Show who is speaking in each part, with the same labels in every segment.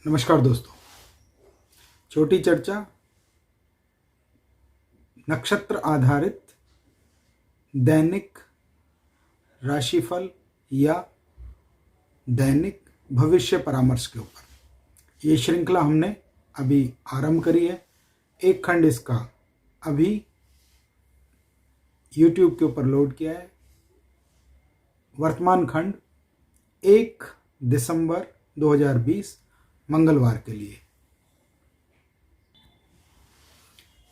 Speaker 1: नमस्कार दोस्तों। छोटी चर्चा नक्षत्र आधारित दैनिक राशिफल या दैनिक भविष्य परामर्श के ऊपर ये श्रृंखला हमने अभी आरंभ करी है। एक खंड इसका अभी YouTube के ऊपर लोड किया है। वर्तमान खंड 1 दिसंबर 2020 मंगलवार के लिए।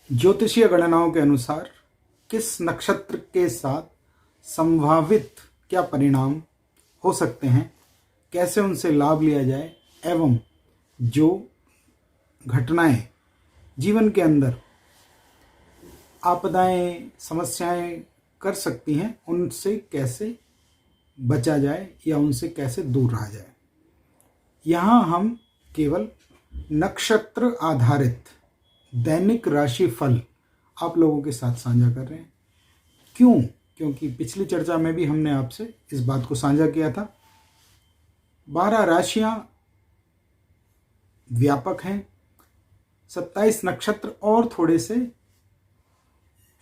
Speaker 1: ज्योतिषीय गणनाओं के अनुसार किस नक्षत्र के साथ संभावित क्या परिणाम हो सकते हैं, कैसे उनसे लाभ लिया जाए एवं जो घटनाएं जीवन के अंदर आपदाएं समस्याएं कर सकती हैं, उनसे कैसे बचा जाए या उनसे कैसे दूर रहा जाए। यहाँ हम केवल नक्षत्र आधारित दैनिक राशि फल आप लोगों के साथ साझा कर रहे हैं। क्यों? क्योंकि पिछली चर्चा में भी हमने आपसे इस बात को साझा किया था। 12 राशियां व्यापक हैं, 27 नक्षत्र और थोड़े से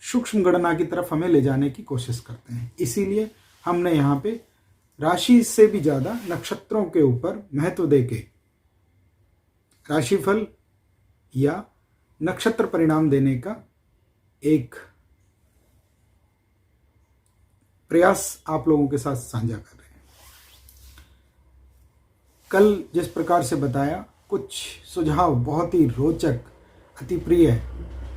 Speaker 1: सूक्ष्म गणना की तरफ हमें ले जाने की कोशिश करते हैं। इसीलिए हमने यहाँ पे राशि से भी ज़्यादा नक्षत्रों के ऊपर महत्व देके राशिफल या नक्षत्र परिणाम देने का एक प्रयास आप लोगों के साथ साझा कर रहे हैं। कल जिस प्रकार से बताया, कुछ सुझाव बहुत ही रोचक अति प्रिय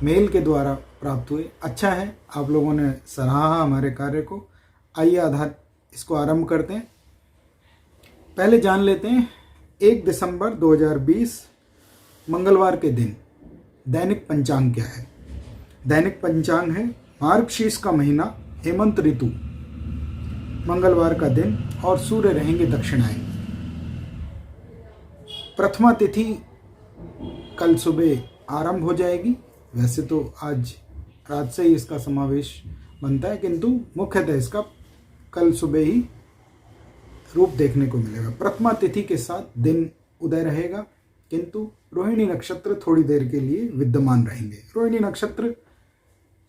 Speaker 1: मेल के द्वारा प्राप्त हुए। अच्छा है, आप लोगों ने सराहा हमारे कार्य को। आइए आधार इसको आरंभ करते हैं। पहले जान लेते हैं 1 दिसंबर 2020 मंगलवार के दिन दैनिक पंचांग क्या है। दैनिक पंचांग है मार्गशीर्ष का महीना, हेमंत ऋतु, मंगलवार का दिन और सूर्य रहेंगे दक्षिणायन। प्रथमा तिथि कल सुबह आरंभ हो जाएगी। वैसे तो आज रात से ही इसका समावेश बनता है, किंतु मुख्यतः इसका कल सुबह ही रूप देखने को मिलेगा। प्रथमा तिथि के साथ दिन उदय रहेगा, किंतु रोहिणी नक्षत्र थोड़ी देर के लिए विद्यमान रहेंगे। रोहिणी नक्षत्र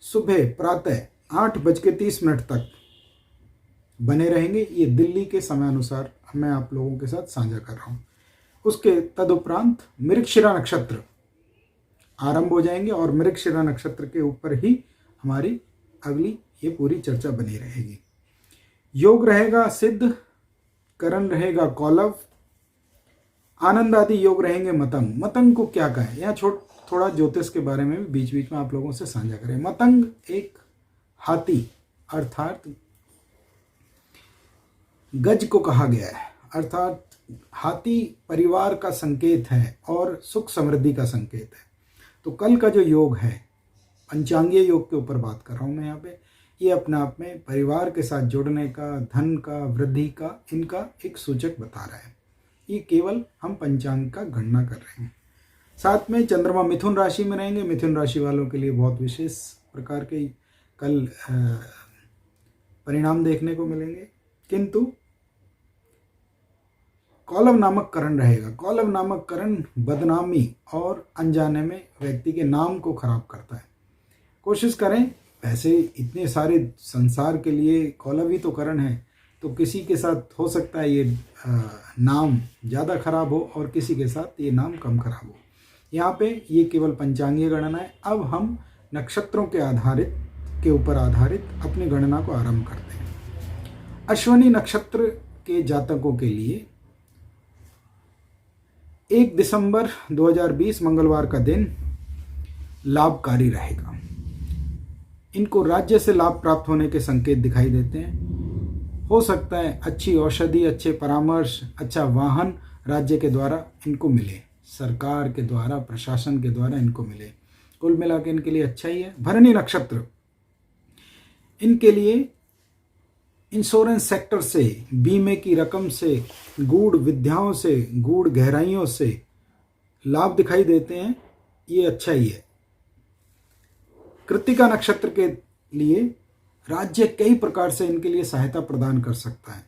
Speaker 1: सुबह प्रातः 8:30 तक बने रहेंगे। ये दिल्ली के समय अनुसार मैं आप लोगों के साथ साझा कर रहा हूँ। उसके तदुपरांत मृगशिरा नक्षत्र आरंभ हो जाएंगे और मृगशिरा नक्षत्र के ऊपर ही हमारी अगली ये पूरी चर्चा बनी रहेगी। योग रहेगा सिद्ध, करण रहेगा कौलव, आनंद आदि योग रहेंगे मतंग। मतंग को क्या कहें, यहाँ थोड़ा ज्योतिष के बारे में भी बीच बीच में आप लोगों से साझा करें। मतंग एक हाथी अर्थात गज को कहा गया है, अर्थात हाथी परिवार का संकेत है और सुख समृद्धि का संकेत है। तो कल का जो योग है, पंचांगीय योग के ऊपर बात कर रहा हूँ मैं यहाँ पे, ये अपने आप में परिवार के साथ जुड़ने का, धन का, वृद्धि का, इनका एक सूचक बता रहा है। ये केवल हम पंचांग का गणना कर रहे हैं। साथ में चंद्रमा मिथुन राशि में रहेंगे। मिथुन राशि वालों के लिए बहुत विशेष प्रकार के कल परिणाम देखने को मिलेंगे, किंतु कौलव नामक करण रहेगा। कौलव नामक करण बदनामी और अनजाने में व्यक्ति के नाम को खराब करता है। कोशिश करें, वैसे इतने सारे संसार के लिए कौलव ही तो करण है, तो किसी के साथ हो सकता है ये नाम ज़्यादा खराब हो और किसी के साथ ये नाम कम खराब हो। यहाँ पे ये केवल पंचांगीय गणना है। अब हम नक्षत्रों के ऊपर आधारित अपनी गणना को आरंभ करते हैं। अश्विनी नक्षत्र के जातकों के लिए 1 दिसंबर 2020 मंगलवार का दिन लाभकारी रहेगा। इनको राज्य से लाभ प्राप्त होने के संकेत दिखाई देते हैं। हो सकता है अच्छी औषधि, अच्छे परामर्श, अच्छा वाहन राज्य के द्वारा इनको मिले, सरकार के द्वारा, प्रशासन के द्वारा इनको मिले। कुल मिला के इनके लिए अच्छा ही है। भरणी नक्षत्र, इनके लिए इंश्योरेंस सेक्टर से, बीमे की रकम से, गूढ़ विद्याओं से, गूढ़ गहराइयों से लाभ दिखाई देते हैं। ये अच्छा ही है। कृत्तिका नक्षत्र के लिए राज्य कई प्रकार से इनके लिए सहायता प्रदान कर सकता है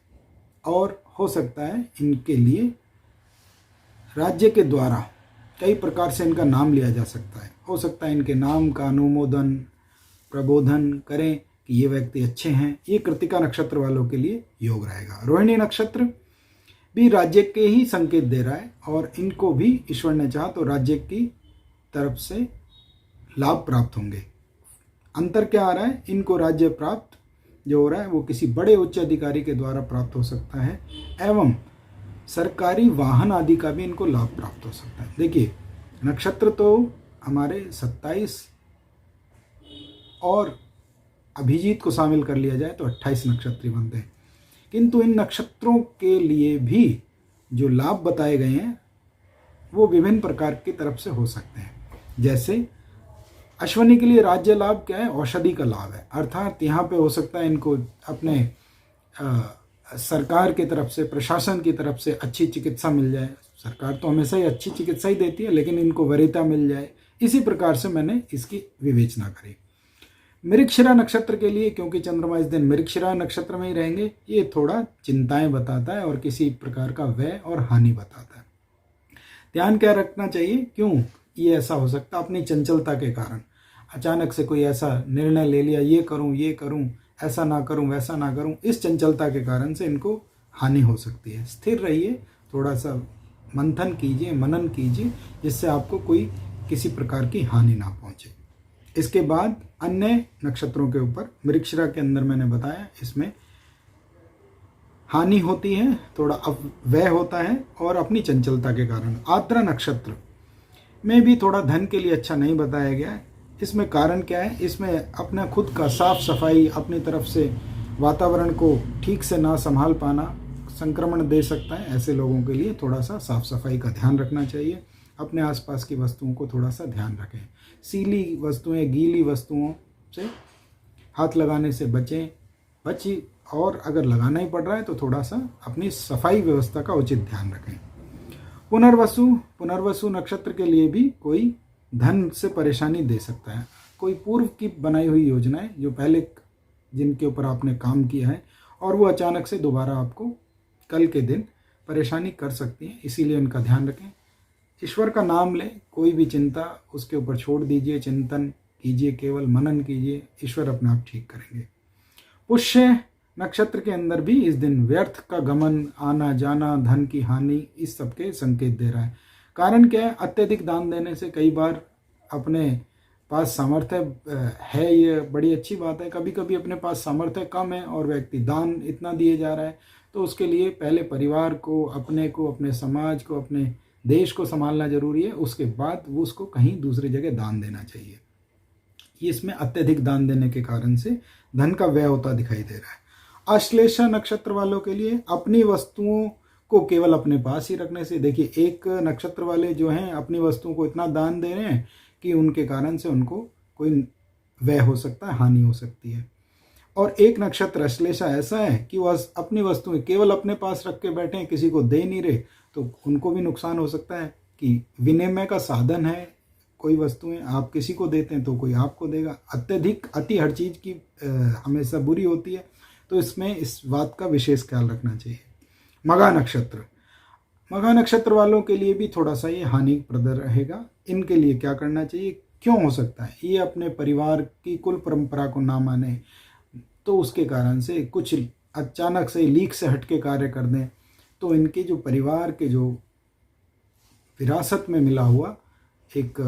Speaker 1: और हो सकता है इनके लिए राज्य के द्वारा कई प्रकार से इनका नाम लिया जा सकता है। हो सकता है इनके नाम का अनुमोदन प्रबोधन करें कि ये व्यक्ति अच्छे हैं। ये कृतिका नक्षत्र वालों के लिए योग रहेगा। रोहिणी नक्षत्र भी राज्य के ही संकेत दे रहा है और इनको भी ईश्वर ने चाहा तो राज्य की तरफ से लाभ प्राप्त होंगे। अंतर क्या आ रहा है, इनको राज्य प्राप्त जो हो रहा है वो किसी बड़े उच्च अधिकारी के द्वारा प्राप्त हो सकता है एवं सरकारी वाहन आदि का भी इनको लाभ प्राप्त हो सकता है। देखिए नक्षत्र तो हमारे 27 और अभिजीत को शामिल कर लिया जाए तो 28 नक्षत्र बनते हैं, किंतु इन नक्षत्रों के लिए भी जो लाभ बताए गए हैं वो विभिन्न प्रकार की तरफ से हो सकते हैं। जैसे अश्वनी के लिए राज्य लाभ क्या है, औषधि का लाभ है, अर्थात यहाँ पे हो सकता है इनको अपने सरकार की तरफ से प्रशासन की तरफ से अच्छी चिकित्सा मिल जाए। सरकार तो हमेशा ही अच्छी चिकित्सा ही देती है, लेकिन इनको वरीयता मिल जाए, इसी प्रकार से मैंने इसकी विवेचना करी। मृगशिरा नक्षत्र के लिए क्योंकि चंद्रमा इस दिन मृगशिरा नक्षत्र में ही रहेंगे, ये थोड़ा चिंताएं बताता है और किसी प्रकार का व्यय और हानि बताता है। ध्यान क्या रखना चाहिए, क्यों ये ऐसा हो सकता है, अपनी चंचलता के कारण अचानक से कोई ऐसा निर्णय ले लिया, ये करूं, ऐसा ना करूं, वैसा ना करूं, इस चंचलता के कारण से इनको हानि हो सकती है। स्थिर रहिए, थोड़ा सा मंथन कीजिए, मनन कीजिए, जिससे आपको कोई किसी प्रकार की हानि ना पहुंचे। इसके बाद अन्य नक्षत्रों के ऊपर मृगशिरा के अंदर मैंने बताया इसमें हानि होती है, थोड़ा अपव्यय होता है और अपनी चंचलता के कारण। आर्द्रा नक्षत्र में भी थोड़ा धन के लिए अच्छा नहीं बताया गया है। इसमें कारण क्या है, इसमें अपना खुद का साफ सफाई, अपनी तरफ से वातावरण को ठीक से ना संभाल पाना संक्रमण दे सकता है। ऐसे लोगों के लिए थोड़ा सा साफ सफाई का ध्यान रखना चाहिए। अपने आसपास की वस्तुओं को थोड़ा सा ध्यान रखें। सीली वस्तुएं, गीली वस्तुओं से हाथ लगाने से बची और अगर लगाना ही पड़ रहा है तो थोड़ा सा अपनी सफाई व्यवस्था का उचित ध्यान रखें। पुनर्वसु नक्षत्र के लिए भी कोई धन से परेशानी दे सकता है। कोई पूर्व की बनाई हुई योजनाएं जो पहले जिनके ऊपर आपने काम किया है और वो अचानक से दोबारा आपको कल के दिन परेशानी कर सकती हैं, इसीलिए इनका ध्यान रखें। ईश्वर का नाम लें, कोई भी चिंता उसके ऊपर छोड़ दीजिए, चिंतन कीजिए, केवल मनन कीजिए, ईश्वर अपने आप ठीक करेंगे। पुष्य नक्षत्र के अंदर भी इस दिन व्यर्थ का गमन, आना जाना, धन की हानि, इस सब के संकेत दे रहा है। कारण क्या है, अत्यधिक दान देने से कई बार अपने पास सामर्थ्य है, ये बड़ी अच्छी बात है। कभी कभी अपने पास सामर्थ्य कम है और व्यक्ति दान इतना दिए जा रहा है, तो उसके लिए पहले परिवार को, अपने समाज को, अपने देश को संभालना जरूरी है, उसके बाद वो उसको कहीं दूसरी जगह दान देना चाहिए। इसमें अत्यधिक दान देने के कारण से धन का व्यय होता दिखाई दे रहा है। आश्लेषा नक्षत्र वालों के लिए अपनी वस्तुओं को केवल अपने पास ही रखने से, देखिए एक नक्षत्र वाले जो हैं अपनी वस्तुओं को इतना दान दे रहे हैं कि उनके कारण से उनको कोई व्यय हो सकता है, हानि हो सकती है। और एक नक्षत्र अश्लेषा ऐसा है कि वह अपनी वस्तुएं केवल अपने पास रख के बैठे हैं, किसी को दे नहीं रहे, तो उनको भी नुकसान हो सकता है कि विनिमय का साधन है कोई वस्तुएं, आप किसी को देते हैं तो कोई आपको देगा। अति हर चीज की हमेशा बुरी होती है, तो इसमें इस बात का विशेष ख्याल रखना चाहिए। मघा नक्षत्र वालों के लिए भी थोड़ा सा ये हानिप्रद रहेगा। इनके लिए क्या करना चाहिए, क्यों हो सकता है ये अपने परिवार की कुल परंपरा को ना माने, तो उसके कारण से कुछ अचानक से लीक से हटके कार्य कर दें, तो इनके जो परिवार के जो विरासत में मिला हुआ एक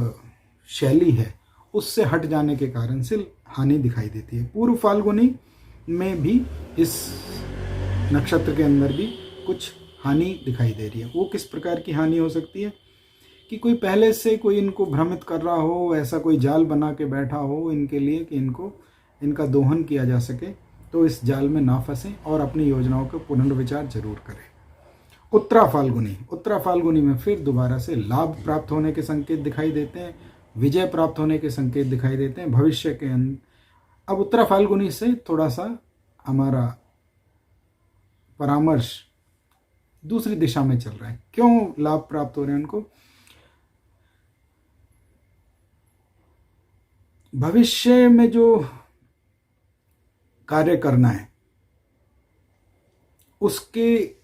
Speaker 1: शैली है उससे हट जाने के कारण से हानि दिखाई देती है। पूर्व फाल्गुनी में भी इस नक्षत्र के अंदर भी कुछ हानि दिखाई दे रही है। वो किस प्रकार की हानि हो सकती है कि कोई पहले से कोई इनको भ्रमित कर रहा हो, ऐसा कोई जाल बना के बैठा हो इनके लिए कि इनका दोहन किया जा सके, तो इस जाल में ना फंसें और अपनी योजनाओं का पुनर्विचार जरूर करें। उत्तरा फाल्गुनी में फिर दोबारा से लाभ प्राप्त होने के संकेत दिखाई देते हैं, विजय प्राप्त होने के संकेत दिखाई देते हैं भविष्य के अब उत्तरा फाल्गुनी से थोड़ा सा हमारा परामर्श दूसरी दिशा में चल रहा है। क्यों लाभ प्राप्त हो रहे हैं उनको, भविष्य में जो कार्य करना है उसके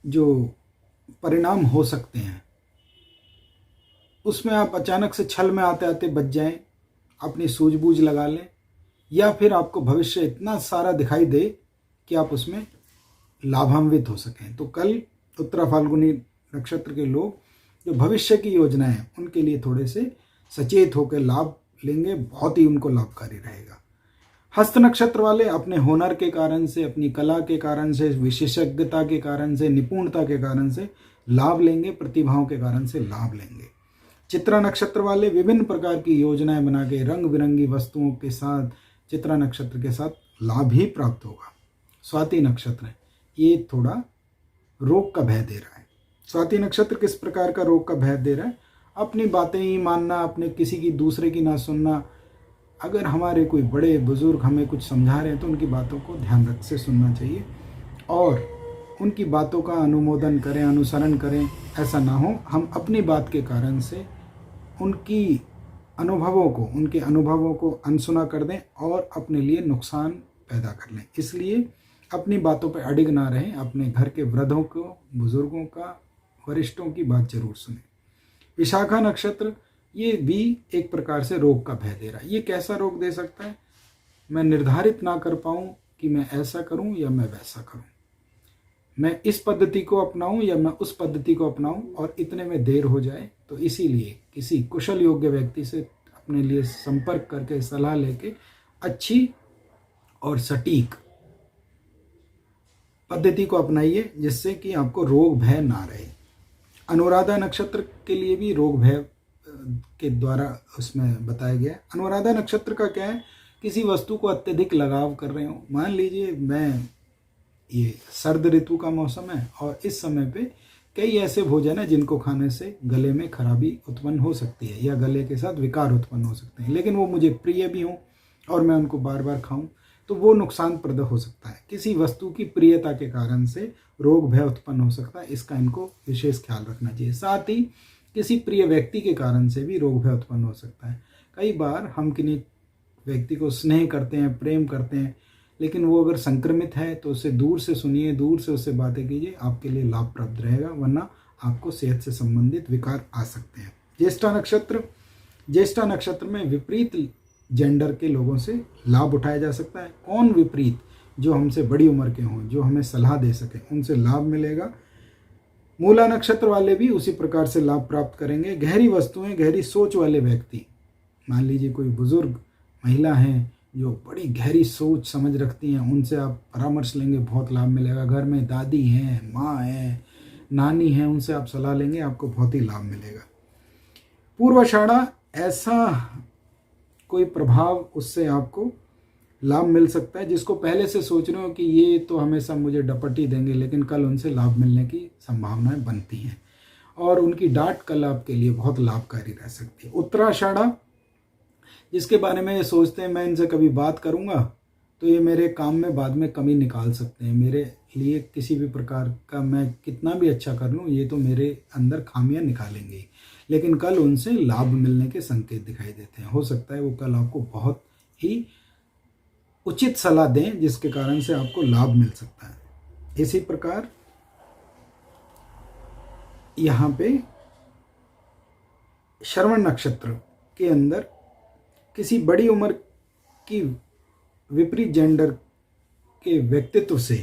Speaker 1: जो परिणाम हो सकते हैं, उसमें आप अचानक से छल में आते आते बच जाएं, अपनी सूझबूझ लगा लें, या फिर आपको भविष्य इतना सारा दिखाई दे कि आप उसमें लाभान्वित हो सकें। तो कल उत्तरा फाल्गुनी नक्षत्र के लोग जो भविष्य की योजनाएं हैं उनके लिए थोड़े से सचेत होकर लाभ लेंगे, बहुत ही उनको लाभकारी रहेगा। हस्त नक्षत्र वाले अपने हुनर के कारण से, अपनी कला के कारण से, विशेषज्ञता के कारण से, निपुणता के कारण से लाभ लेंगे, प्रतिभाओं के कारण से लाभ लेंगे। चित्रा नक्षत्र वाले विभिन्न प्रकार की योजनाएं बना के रंग बिरंगी वस्तुओं के साथ चित्रा नक्षत्र के साथ लाभ ही प्राप्त होगा। स्वाति नक्षत्र है, ये थोड़ा रोग का भय दे रहा है। स्वाति नक्षत्र किस प्रकार का रोग का भय दे रहा है? अपनी बातें ही मानना, अपने किसी की दूसरे की ना सुनना। अगर हमारे कोई बड़े बुजुर्ग हमें कुछ समझा रहे हैं तो उनकी बातों को ध्यान रख से सुनना चाहिए और उनकी बातों का अनुमोदन करें, अनुसरण करें। ऐसा ना हो हम अपनी बात के कारण से उनके अनुभवों को अनसुना कर दें और अपने लिए नुकसान पैदा कर लें। इसलिए अपनी बातों पर अडिग ना रहें, अपने घर के वृद्धों को, बुजुर्गों का, वरिष्ठों की बात जरूर सुनें। विशाखा नक्षत्र, ये भी एक प्रकार से रोग का भय दे रहा है। ये कैसा रोग दे सकता है? मैं निर्धारित ना कर पाऊँ कि मैं ऐसा करूँ या मैं वैसा करूँ, मैं इस पद्धति को अपनाऊं या मैं उस पद्धति को अपनाऊं और इतने में देर हो जाए। तो इसीलिए किसी कुशल योग्य व्यक्ति से अपने लिए संपर्क करके सलाह लेके अच्छी और सटीक पद्धति को अपनाइए, जिससे कि आपको रोग भय ना रहे। अनुराधा नक्षत्र के लिए भी रोग भय के द्वारा उसमें बताया गया है। अनुराधा नक्षत्र का क्या है? किसी वस्तु को अत्यधिक लगाव कर रहे हो। मान लीजिए ये सर्द ऋतु का मौसम है और इस समय पे कई ऐसे भोजन है जिनको खाने से गले में खराबी उत्पन्न हो सकती है या गले के साथ विकार उत्पन्न हो सकते हैं, लेकिन वो मुझे प्रिय भी हों और मैं उनको बार बार खाऊं तो वो नुकसानप्रद हो सकता है। किसी वस्तु की प्रियता के कारण से रोग भय उत्पन्न हो सकता है, इसका इनको विशेष ख्याल रखना चाहिए। साथ ही किसी प्रिय व्यक्ति के कारण से भी रोग भय उत्पन्न हो सकता है। कई बार हम किन्हीं व्यक्ति को स्नेह करते हैं, प्रेम करते हैं, लेकिन वो अगर संक्रमित है तो उसे दूर से सुनिए, दूर से उससे बातें कीजिए, आपके लिए लाभ प्राप्त रहेगा, वरना आपको सेहत से संबंधित विकार आ सकते हैं। ज्येष्ठा नक्षत्र में विपरीत जेंडर के लोगों से लाभ उठाया जा सकता है। कौन विपरीत? जो हमसे बड़ी उम्र के हों, जो हमें सलाह दे सके, उनसे लाभ मिलेगा। मूला नक्षत्र वाले भी उसी प्रकार से लाभ प्राप्त करेंगे। गहरी वस्तुएं, गहरी सोच वाले व्यक्ति, मान लीजिए कोई बुजुर्ग महिला हैं जो बड़ी गहरी सोच समझ रखती हैं, उनसे आप परामर्श लेंगे, बहुत लाभ मिलेगा। घर में दादी हैं, माँ हैं, नानी हैं, उनसे आप सलाह लेंगे, आपको बहुत ही लाभ मिलेगा। पूर्वाषाढ़ा, ऐसा कोई प्रभाव उससे आपको लाभ मिल सकता है जिसको पहले से सोच रहे हो कि ये तो हमेशा मुझे डपट ही देंगे, लेकिन कल उनसे लाभ मिलने की संभावनाएं बनती हैं और उनकी डांट कल आपके लिए बहुत लाभकारी रह सकती है। उत्तराषाढ़ा, जिसके बारे में ये सोचते हैं मैं इनसे कभी बात करूंगा तो ये मेरे काम में बाद में कमी निकाल सकते हैं, मेरे लिए किसी भी प्रकार का मैं कितना भी अच्छा कर लूँ ये तो मेरे अंदर खामियां निकालेंगे, लेकिन कल उनसे लाभ मिलने के संकेत दिखाई देते हैं। हो सकता है वो कल आपको बहुत ही उचित सलाह दें जिसके कारण से आपको लाभ मिल सकता है। इसी प्रकार यहाँ पे श्रवण नक्षत्र के अंदर किसी बड़ी उम्र की विपरीत जेंडर के व्यक्तित्व से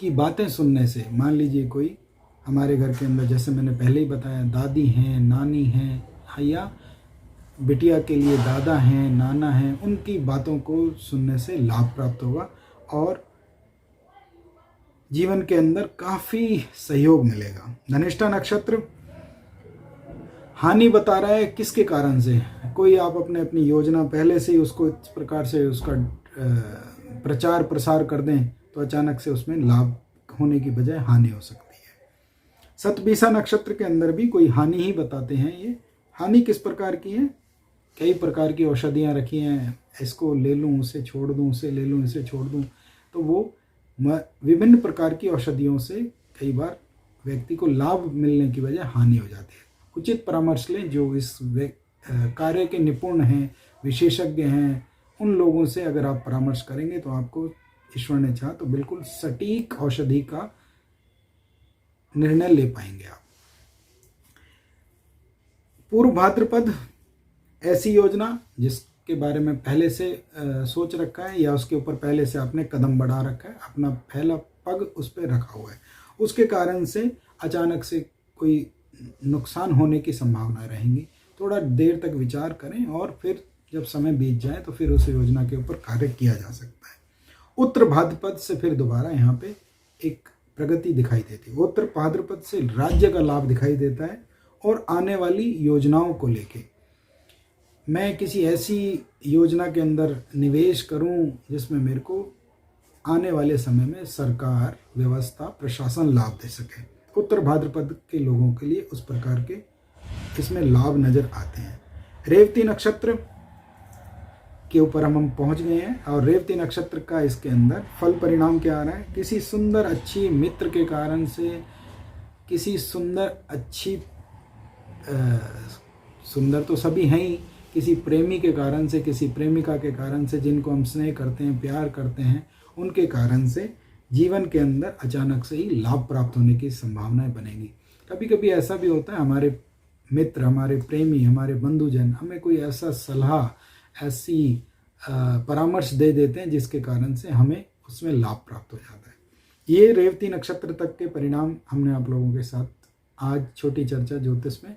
Speaker 1: की बातें सुनने से, मान लीजिए कोई हमारे घर के अंदर, जैसे मैंने पहले ही बताया, दादी हैं, नानी हैं, या बिटिया के लिए दादा हैं, नाना हैं, उनकी बातों को सुनने से लाभ प्राप्त होगा और जीवन के अंदर काफ़ी सहयोग मिलेगा। धनिष्ठा नक्षत्र हानि बता रहा है, किसके कारण से? कोई आप अपनी योजना पहले से ही उसको इस प्रकार से उसका प्रचार प्रसार कर दें तो अचानक से उसमें लाभ होने की बजाय हानि हो सकती है। सतबीसा नक्षत्र के अंदर भी कोई हानि ही बताते हैं। ये हानि किस प्रकार की है? कई प्रकार की औषधियाँ रखी हैं, इसको ले लूँ, उसे छोड़ दूँ, उसे ले लूँ, इसे छोड़ दूँ, तो वो विभिन्न प्रकार की औषधियों से कई बार व्यक्ति को लाभ मिलने की बजाय हानि हो जाती है। उचित परामर्श लें, जो इस कार्य के निपुण हैं, विशेषज्ञ हैं, उन लोगों से अगर आप परामर्श करेंगे तो आपको ईश्वर ने चाहा तो बिल्कुल सटीक औषधि का निर्णय ले पाएंगे आप। पूर्व भाद्रपद ऐसी योजना जिसके बारे में पहले से सोच रखा है या उसके ऊपर पहले से आपने कदम बढ़ा रखा है, अपना पहला पग उस पर रखा हुआ है, उसके कारण से अचानक से कोई नुकसान होने की संभावना रहेंगी। थोड़ा देर तक विचार करें और फिर जब समय बीत जाए तो फिर उस योजना के ऊपर कार्य किया जा सकता है। उत्तर भाद्रपद से फिर दोबारा यहाँ पे एक प्रगति दिखाई देती है। उत्तर भाद्रपद से राज्य का लाभ दिखाई देता है और आने वाली योजनाओं को लेके मैं किसी ऐसी योजना के अंदर निवेश करूं जिसमें मेरे को आने वाले समय में सरकार, व्यवस्था, प्रशासन लाभ दे सके। उत्तर भाद्रपद के लोगों के लिए उस प्रकार के इसमें लाभ नजर आते हैं। रेवती नक्षत्र के ऊपर हम पहुंच गए हैं और रेवती नक्षत्र का इसके अंदर फल परिणाम क्या आ रहा है। किसी सुंदर अच्छी मित्र के कारण से, किसी सुंदर अच्छी सुंदर तो सभी हैं ही, किसी प्रेमी के कारण से, किसी प्रेमिका के कारण से, जिनको हम स्नेह करते हैं, प्यार करते हैं, उनके कारण से जीवन के अंदर अचानक से ही लाभ प्राप्त होने की संभावनाएं बनेंगी। कभी कभी ऐसा भी होता है, हमारे मित्र, हमारे प्रेमी, हमारे बंधुजन हमें कोई ऐसा सलाह, ऐसी परामर्श दे देते हैं जिसके कारण से हमें उसमें लाभ प्राप्त हो जाता है। ये रेवती नक्षत्र तक के परिणाम हमने आप लोगों के साथ आज छोटी चर्चा ज्योतिष में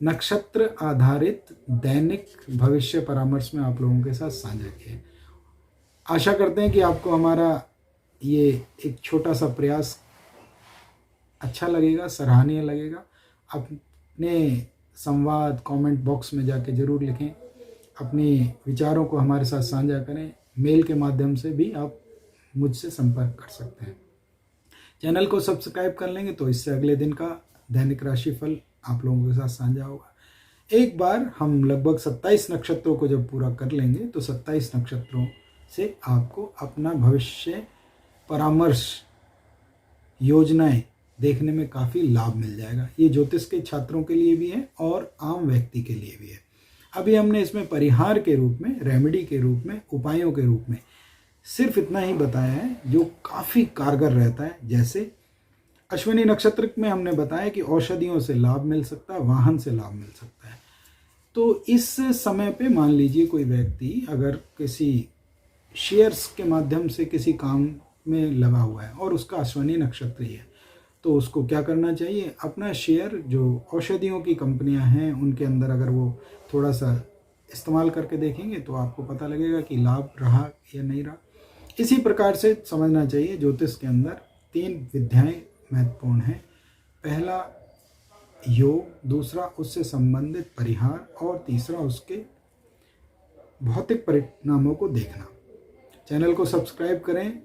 Speaker 1: नक्षत्र आधारित दैनिक भविष्य परामर्श में आप लोगों के साथ साझा किए। आशा करते हैं कि आपको हमारा ये एक छोटा सा प्रयास अच्छा लगेगा, सराहनीय लगेगा। अपने संवाद कमेंट बॉक्स में जाके ज़रूर लिखें, अपने विचारों को हमारे साथ साझा करें। मेल के माध्यम से भी आप मुझसे संपर्क कर सकते हैं। चैनल को सब्सक्राइब कर लेंगे तो इससे अगले दिन का दैनिक राशिफल आप लोगों के साथ साझा होगा। एक बार हम लगभग 27 नक्षत्रों को जब पूरा कर लेंगे तो 27 नक्षत्रों से आपको अपना भविष्य परामर्श योजनाएं देखने में काफ़ी लाभ मिल जाएगा। ये ज्योतिष के छात्रों के लिए भी है और आम व्यक्ति के लिए भी है। अभी हमने इसमें परिहार के रूप में, रेमेडी के रूप में, उपायों के रूप में सिर्फ इतना ही बताया है जो काफ़ी कारगर रहता है। जैसे अश्विनी नक्षत्र में हमने बताया कि औषधियों से लाभ मिल सकता है, वाहन से लाभ मिल सकता है। तो इस समय पे मान लीजिए कोई व्यक्ति अगर किसी शेयर्स के माध्यम से किसी काम में लगा हुआ है और उसका अश्विनी नक्षत्र ही है, तो उसको क्या करना चाहिए, अपना शेयर जो औषधियों की कंपनियां हैं उनके अंदर अगर वो थोड़ा सा इस्तेमाल करके देखेंगे तो आपको पता लगेगा कि लाभ रहा या नहीं रहा। इसी प्रकार से समझना चाहिए ज्योतिष के अंदर 3 विद्याएं महत्वपूर्ण हैं। पहला योग, दूसरा उससे संबंधित परिहार और तीसरा उसके भौतिक परिणामों को देखना। चैनल को सब्सक्राइब करें,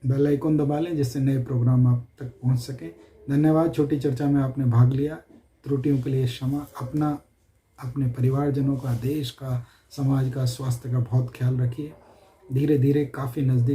Speaker 1: बेल आइकन दबा लें जिससे नए प्रोग्राम आप तक पहुंच सकें। धन्यवाद। छोटी चर्चा में आपने भाग लिया, त्रुटियों के लिए क्षमा। अपना, अपने परिवारजनों का, देश का, समाज का, स्वास्थ्य का बहुत ख्याल रखिए। धीरे धीरे काफ़ी नज़दीक